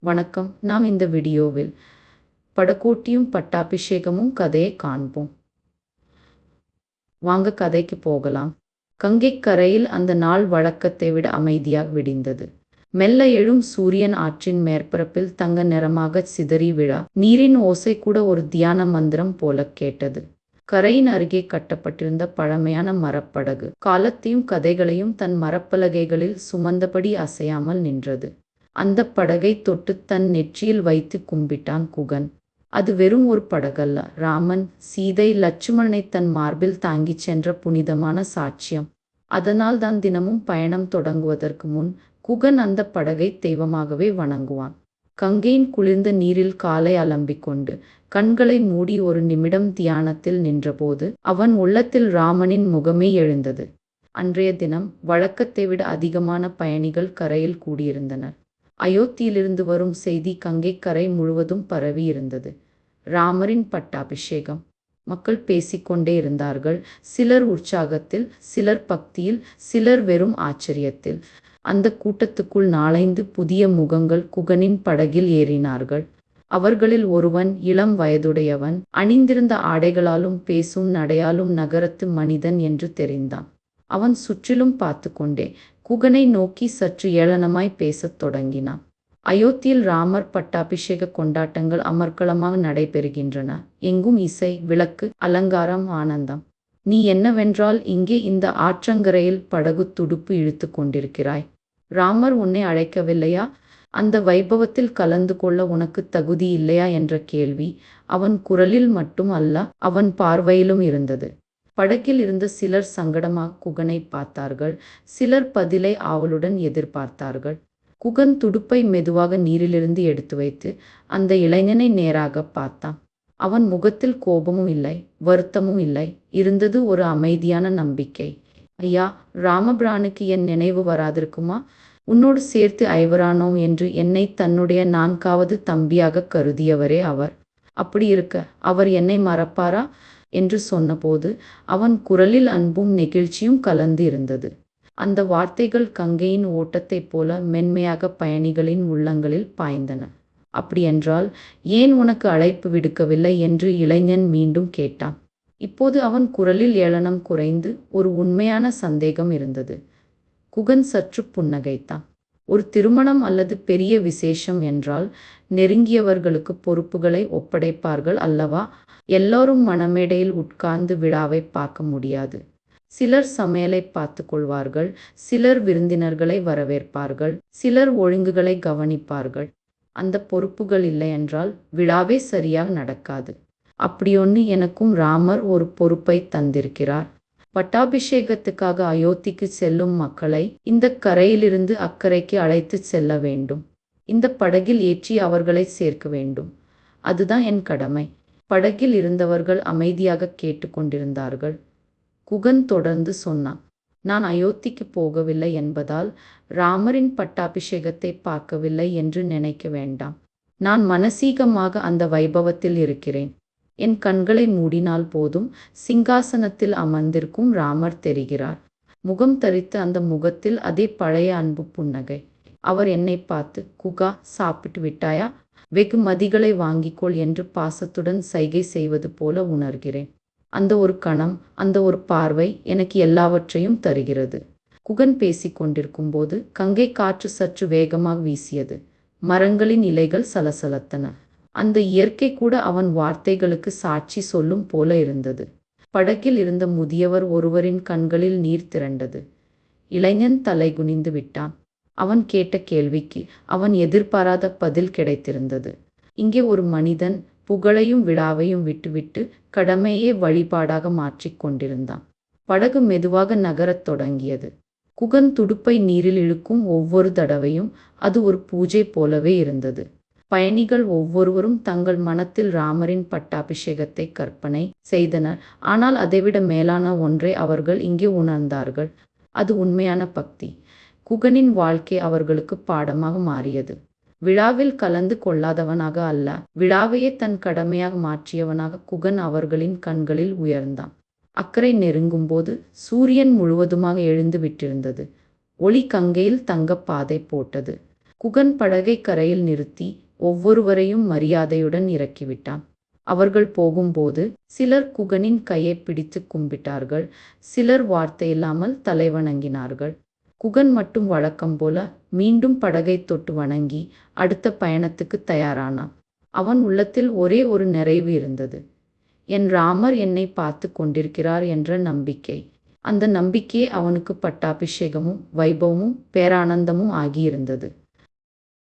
வணக்கம். நாம் இந்த வீடியோவில் படகோட்டியும் பட்டாபிஷேகமும் கதையை காண்போம். வாங்க கதைக்கு போகலாம். கங்கைக் கரையில் அந்த நாள் வழக்கத்தை விட அமைதியாக விடிந்தது. மெல்ல எழும் சூரியன் ஆற்றின் மேற்பரப்பில் தங்க நிறமாகச் சிதறி விழ நீரின் ஓசை கூட ஒரு தியான மந்திரம் போலக் கேட்டது. கரையின் அருகே கட்டப்பட்டிருந்த பழமையான மரப்படகு காலத்தையும் கதைகளையும் தன் மரப்பலகைகளில் சுமந்தபடி அசையாமல் நின்றது. அந்த படகை தொட்டு தன் நெற்றியில் வைத்து கும்பிட்டான் குகன். அது வெறும் ஒரு படகல்ல, ராமன், சீதை, லட்சுமணனை தன் மார்பில் தாங்கிச் சென்ற புனிதமான சாட்சியம். அதனால் தான் தினமும் பயணம் தொடங்குவதற்கு முன் குகன் அந்த படகை தெய்வமாகவே வணங்குவான். கங்கையின் குளிர்ந்த நீரில் காலை அலம்பிக்கொண்டு கண்களை மூடி ஒரு நிமிடம் தியானத்தில் நின்றபோது அவன் உள்ளத்தில் ராமனின் முகமே எழுந்தது. அன்றைய தினம் வழக்கத்தை விட அதிகமான பயணிகள் கரையில் கூடியிருந்தனர். அயோத்தியிலிருந்து வரும் செய்தி கங்கைக் கரை முழுவதும் பரவி இருந்தது. ராமரின் பட்டாபிஷேகம். மக்கள் பேசிக்கொண்டே இருந்தார்கள். சிலர் உற்சாகத்தில், சிலர் பக்தியில், சிலர் வெறும் ஆச்சரியத்தில். அந்த கூட்டத்துக்குள் 4-5 புதிய முகங்கள் குகனின் படகில் ஏறினார்கள். அவர்களில் ஒருவன் இளம் வயதுடையவன், அணிந்திருந்த ஆடைகளாலும் பேசும் நடையாலும் நகரத்து மனிதன் என்று தெரிந்தான். அவன் சுற்றிலும் பார்த்து கொண்டே குகனை நோக்கி சற்று ஏளனமாய் பேசத் தொடங்கினான். அயோத்தியில் ராமர் பட்டாபிஷேக கொண்டாட்டங்கள் அமர்க்களமாக நடைபெறுகின்றன. எங்கும் இசை, விளக்கு, அலங்காரம், ஆனந்தம். நீ என்னவென்றால் இங்கே இந்த ஆற்றங்கரையில் படகு துடுப்பு இழுத்து கொண்டிருக்கிறாய். ராமர் உன்னை அழைக்கவில்லையா? அந்த வைபவத்தில் கலந்து கொள்ள உனக்கு தகுதி இல்லையா என்ற கேள்வி அவன் குரலில் மட்டும் அல்ல, அவன் பார்வையிலும் இருந்தது. படகில் இருந்த சிலர் சங்கடமாக குகனை பார்த்தார்கள். சிலர் பதிலை ஆவலுடன் எதிர்பார்த்தார்கள். குகன் துடுப்பை மெதுவாக நீரிலிருந்து எடுத்து வைத்து அந்த இளைஞனை நேராக பார்த்தான். அவன் முகத்தில் கோபமும் இல்லை, வருத்தமும் இல்லை. இருந்தது ஒரு அமைதியான நம்பிக்கை. ஐயா, ராமபிரானுக்கு என் நினைவு வராதிருக்குமா? உன்னோடு சேர்த்து ஐவரானோம் என்று என்னை தன்னுடைய 4வது தம்பியாக கருதியவரே அவர். அப்படி இருக்க அவர் என்னை மறப்பாரா என்று சொன்னபோது அவன் குரலில் அன்பும் நெகிழ்ச்சியும் கலந்து இருந்தது. அந்த வார்த்தைகள் கங்கையின் ஓட்டத்தைப் போல மென்மையாக பயணிகளின் உள்ளங்களில் பாய்ந்தன. அப்படியென்றால் ஏன் உனக்கு அழைப்பு விடுக்கவில்லை என்று இளைஞன் மீண்டும் கேட்டான். இப்போது அவன் குரலில் ஏளனம் குறைந்து ஒரு உண்மையான சந்தேகம் இருந்தது. குகன் சற்று புன்னகைத்தான். ஒரு திருமணம் அல்லது பெரிய விசேஷம் என்றால் நெருங்கியவர்களுக்கு பொறுப்புகளை ஒப்படைப்பார்கள் அல்லவா? எல்லோரும் மணமேடையில் உட்கார்ந்து விழாவை பார்க்க முடியாது. சிலர் சமையலை பார்த்து கொள்வார்கள், சிலர் விருந்தினர்களை வரவேற்பார்கள், சிலர் ஒழுங்குகளை கவனிப்பார்கள். அந்த பொறுப்புகள் இல்லை என்றால் விழாவே சரியாக நடக்காது. அப்படியொன்று எனக்கும் ராமர் ஒரு பொறுப்பை தந்திருக்கிறார். பட்டாபிஷேகத்துக்காக அயோத்திக்கு செல்லும் மக்களை இந்த கரையிலிருந்து அக்கறைக்கு அழைத்து செல்ல வேண்டும். இந்த படகில் ஏற்றி அவர்களை சேர்க்க வேண்டும். அதுதான் என் கடமை. படகில் இருந்தவர்கள் அமைதியாக கேட்டுக்கொண்டிருந்தார்கள். குகன் தொடர்ந்து சொன்னான். நான் அயோத்திக்கு போகவில்லை என்பதால் ராமரின் பட்டாபிஷேகத்தை பார்க்கவில்லை என்று நினைக்க வேண்டாம். நான் மனசீகமாக அந்த வைபவத்தில் இருக்கிறேன். என் கண்களை மூடினால் போதும், சிங்காசனத்தில் அமர்ந்திருக்கும் ராமர் தெரிகிறார். முகம் தரித்த அந்த முகத்தில் அதே பழைய அன்பு புன்னகை. அவர் என்னை பார்த்து, குகா, சாப்பிட்டு விட்டாயா? வெகுமதிகளை வாங்கிக்கொள் என்று பாசத்துடன் சைகை செய்வது போல உணர்கிறேன். அந்த ஒரு கணம், அந்த ஒரு பார்வை எனக்கு எல்லாவற்றையும் தருகிறது. குகன் பேசிக் கொண்டிருக்கும் போது கங்கை காற்று சற்று வேகமாக வீசியது. மரங்களின் இலைகள் சலசலத்தன. அந்த இயற்கை கூட அவன் வார்த்தைகளுக்கு சாட்சி சொல்லும் போல இருந்தது. படகில் இருந்த முதியவர் ஒருவரின் கண்களில் நீர் திரண்டது. இளைஞன் தலை குனிந்து விட்டான். அவன் கேட்ட கேள்விக்கு அவன் எதிர்பாராத பதில் கிடைத்திருந்தது. இங்கே ஒரு மனிதன் புகழையும் விழாவையும் விட்டுவிட்டு கடமையே வழிபாடாக மாற்றிக் கொண்டிருந்தான். படகு மெதுவாக நகரத் தொடங்கியது. குகன் துடுப்பை நீரில் இழுக்கும் ஒவ்வொரு தடவையும் அது ஒரு பூஜை போலவே இருந்தது. பயணிகள் ஒவ்வொருவரும் தங்கள் மனத்தில் ராமரின் பட்டாபிஷேகத்தை கற்பனை செய்தனர். ஆனால் அதைவிட மேலான ஒன்றை அவர்கள் இங்கே உணர்ந்தார்கள். அது உண்மையான பக்தி. குகனின் வாழ்க்கை அவர்களுக்கு பாடமாக மாறியது. விழாவில் கலந்து கொள்ளாதவனாக அல்ல, விழாவையே தன் கடமையாக மாற்றியவனாக குகன் அவர்களின் கண்களில் உயர்ந்தான். அக்கறை நெருங்கும் போது சூரியன் முழுவதுமாக எழுந்து விட்டிருந்தது. ஒளி கங்கையில் தங்க பாதை போட்டது. குகன் படகை கரையில் நிறுத்தி ஒவ்வொருவரையும் மரியாதையுடன் இறக்கிவிட்டான். அவர்கள் போகும்போது சிலர் குகனின் கையை பிடித்து கும்பிட்டார்கள், சிலர் வார்த்தையில்லாமல் தலைவணங்கினார்கள். குகன் மட்டும் வழக்கம் போல மீண்டும் படகை தொட்டு வணங்கி அடுத்த பயணத்துக்கு தயாரானான். அவன் உள்ளத்தில் ஒரே ஒரு நிறைவு இருந்தது. என் ராமர் என்னை பார்த்து கொண்டிருக்கிறார் என்ற நம்பிக்கை. அந்த நம்பிக்கையே அவனுக்கு பட்டாபிஷேகமும் வைபவமும் பேரானந்தமும் ஆகியிருந்தது.